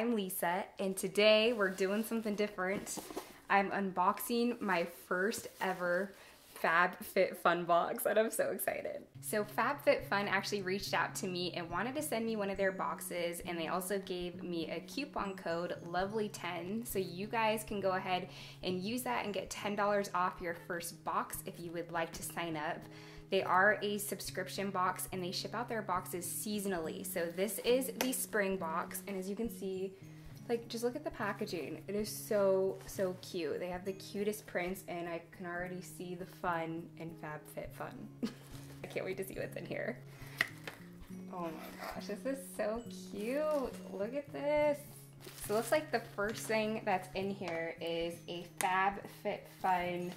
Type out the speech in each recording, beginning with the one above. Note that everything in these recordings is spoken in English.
I'm Lisa, and today we're doing something different. I'm unboxing my first ever FABFITFUN box, and I'm so excited. So FABFITFUN actually reached out to me and wanted to send me one of their boxes, and they also gave me a coupon code, LOVELY10, so you guys can go ahead and use that and get $10 off your first box if you would like to sign up. They are a subscription box and they ship out their boxes seasonally. So this is the spring box, and as you can see, like, just look at the packaging. It is so cute. They have the cutest prints, and I can already see the fun in FABFITFUN. I can't wait to see what's in here. Oh my gosh, this is so cute. Look at this. So it looks like the first thing that's in here is a FABFITFUN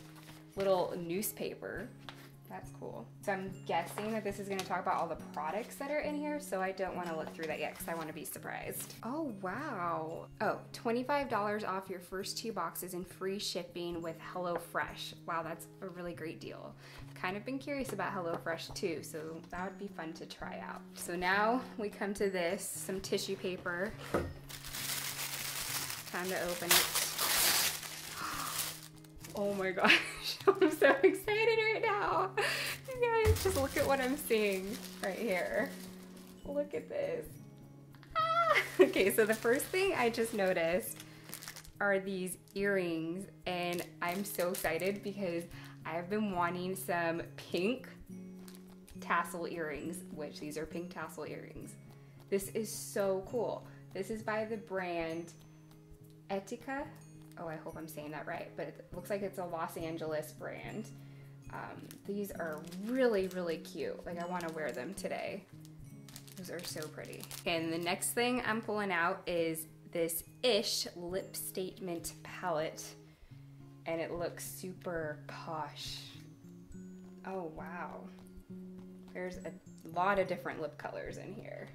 little newspaper. That's cool. So I'm guessing that this is going to talk about all the products that are in here, so I don't want to look through that yet because I want to be surprised. Oh, wow. Oh, $25 off your first 2 boxes and free shipping with HelloFresh. Wow, that's a really great deal. I've kind of been curious about HelloFresh too, so that would be fun to try out. So now we come to this, some tissue paper. Time to open it. Oh my gosh, I'm so excited right now. You guys, just look at what I'm seeing right here. Look at this. Ah! Okay, so the first thing I just noticed are these earrings, and I'm so excited because I've been wanting some pink tassel earrings, which these are pink tassel earrings. This is so cool. This is by the brand Etika. Oh, I hope I'm saying that right, but it looks like it's a Los Angeles brand. These are really cute. Like, I want to wear them today. Those are so pretty. And the next thing I'm pulling out is this Ish lip statement palette, and it looks super posh. Oh wow. There's a lot of different lip colors in here.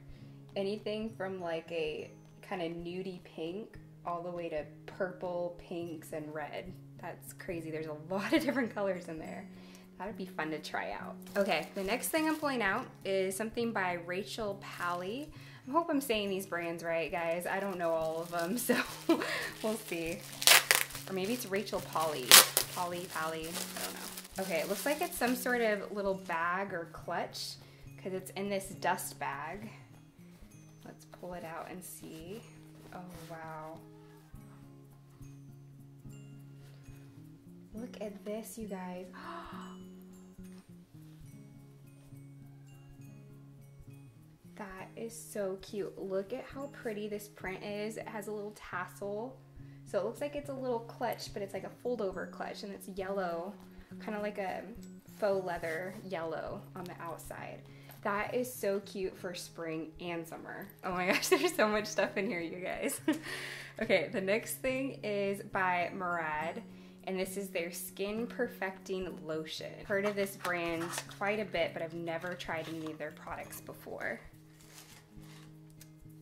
Anything from like a kind of nudie pink all the way to purple, pinks, and red. That's crazy. There's a lot of different colors in there. That would be fun to try out. Okay, the next thing I'm pulling out is something by Rachel Pally. I hope I'm saying these brands right, guys. I don't know all of them, so we'll see. Or maybe it's Rachel Pally. Pally, I don't know. Okay, it looks like it's some sort of little bag or clutch because it's in this dust bag. Let's pull it out and see. Oh, wow. Look at this, you guys. That is so cute. Look at how pretty this print is. It has a little tassel. So it looks like it's a little clutch, but it's like a fold over clutch, and it's yellow, kind of like a faux leather yellow on the outside. That is so cute for spring and summer. Oh my gosh, there's so much stuff in here, you guys. Okay, the next thing is by Murad, and this is their Skin Perfecting Lotion. Heard of this brand quite a bit, but I've never tried any of their products before.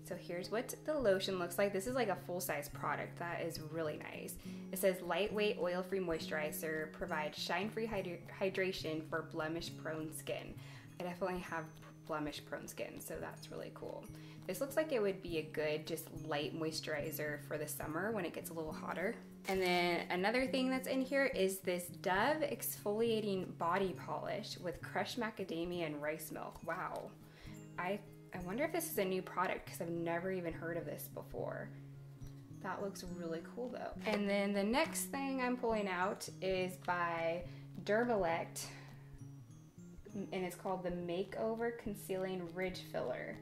So here's what the lotion looks like. This is like a full-size product. That is really nice. It says lightweight oil-free moisturizer, provides shine-free hydration for blemish-prone skin. I definitely have blemish-prone skin, so that's really cool. This looks like it would be a good, just light moisturizer for the summer when it gets a little hotter. And then another thing that's in here is this Dove exfoliating body polish with crushed macadamia and rice milk. Wow. I wonder if this is a new product because I've never even heard of this before. That looks really cool though. And then the next thing I'm pulling out is by Dermalect, and it's called the Makeover Concealing Ridge Filler.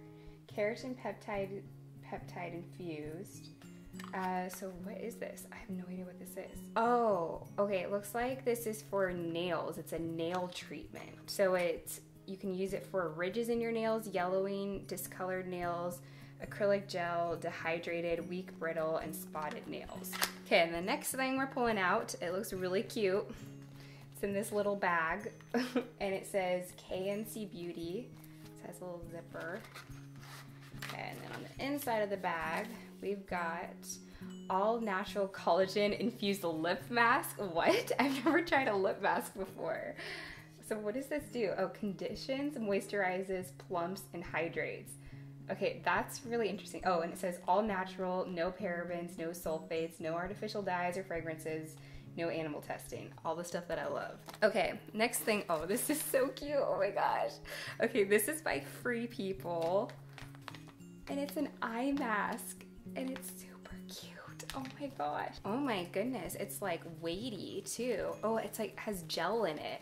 Keratin peptide infused. So what is this? I have no idea what this is. Oh, okay, it looks like this is for nails. It's a nail treatment. So you can use it for ridges in your nails, yellowing, discolored nails, acrylic gel, dehydrated, weak, brittle, and spotted nails. Okay, and the next thing we're pulling out, it looks really cute. It's in this little bag, and it says KNC Beauty. It has a little zipper. And then on the inside of the bag, we've got all natural collagen infused lip mask. What? I've never tried a lip mask before. So what does this do? Oh, conditions, moisturizes, plumps, and hydrates. Okay, that's really interesting. Oh, and it says all natural, no parabens, no sulfates, no artificial dyes or fragrances, no animal testing. All the stuff that I love. Okay, next thing. Oh, this is so cute. Oh my gosh. Okay, this is by Free People. And it's an eye mask. And it's super cute. Oh my gosh. Oh my goodness. It's like weighty too. Oh, it's like has gel in it.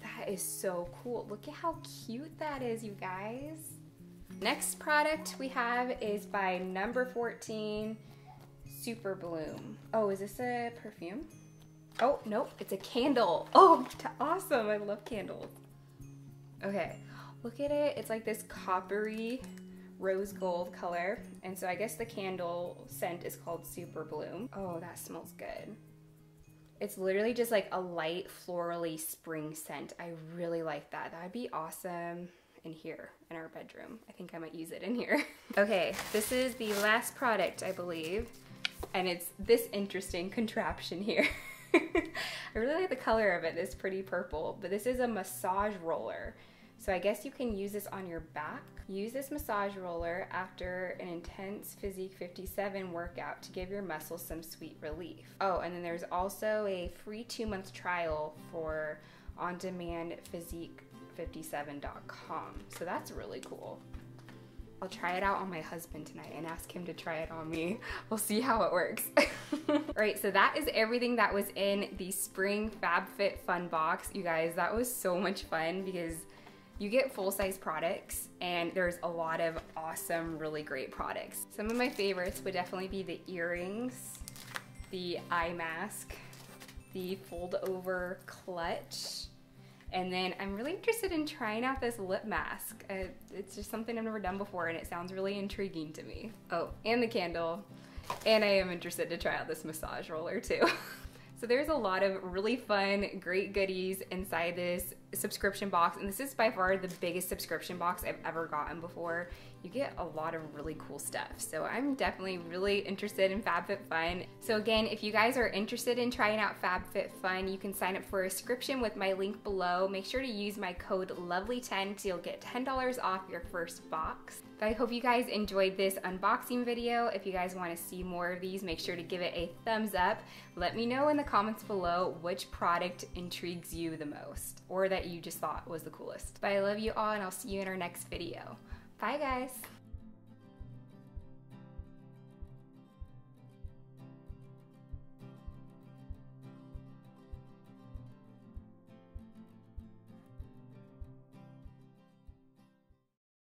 That is so cool. Look at how cute that is, you guys. Next product we have is by number 14, Super Bloom. Oh, is this a perfume? Oh, nope, it's a candle. Oh, awesome, I love candles. Okay, look at it. It's like this coppery rose gold color. And so I guess the candle scent is called Super Bloom. Oh, that smells good. It's literally just like a light florally spring scent. I really like that. That'd be awesome in here in our bedroom. I think I might use it in here. Okay, this is the last product, I believe, and it's this interesting contraption here. I really like the color of it. It's pretty purple, but this is a massage roller. So I guess you can use this on your back. Use this massage roller after an intense Physique 57 workout to give your muscles some sweet relief. Oh, and then there's also a free 2-month trial for on-demand Physique57.com. So that's really cool. I'll try it out on my husband tonight and ask him to try it on me. We'll see how it works. All right, so that is everything that was in the spring FabFitFun box. You guys, that was so much fun because you get full-size products and there's a lot of awesome, really great products. Some of my favorites would definitely be the earrings, the eye mask, the fold-over clutch, and then I'm really interested in trying out this lip mask. It's just something I've never done before and it sounds really intriguing to me. Oh, and the candle. And I am interested to try out this massage roller too. So there's a lot of really fun, great goodies inside this subscription box, and this is by far the biggest subscription box I've ever gotten before. You get a lot of really cool stuff. So I'm definitely really interested in FabFitFun. So again, if you guys are interested in trying out FabFitFun, you can sign up for a subscription with my link below. Make sure to use my code LOVELY10 so you'll get $10 off your first box. But I hope you guys enjoyed this unboxing video. If you guys want to see more of these, make sure to give it a thumbs up. Let me know in the comments below which product intrigues you the most or that you just thought was the coolest. But I love you all and I'll see you in our next video. Bye guys!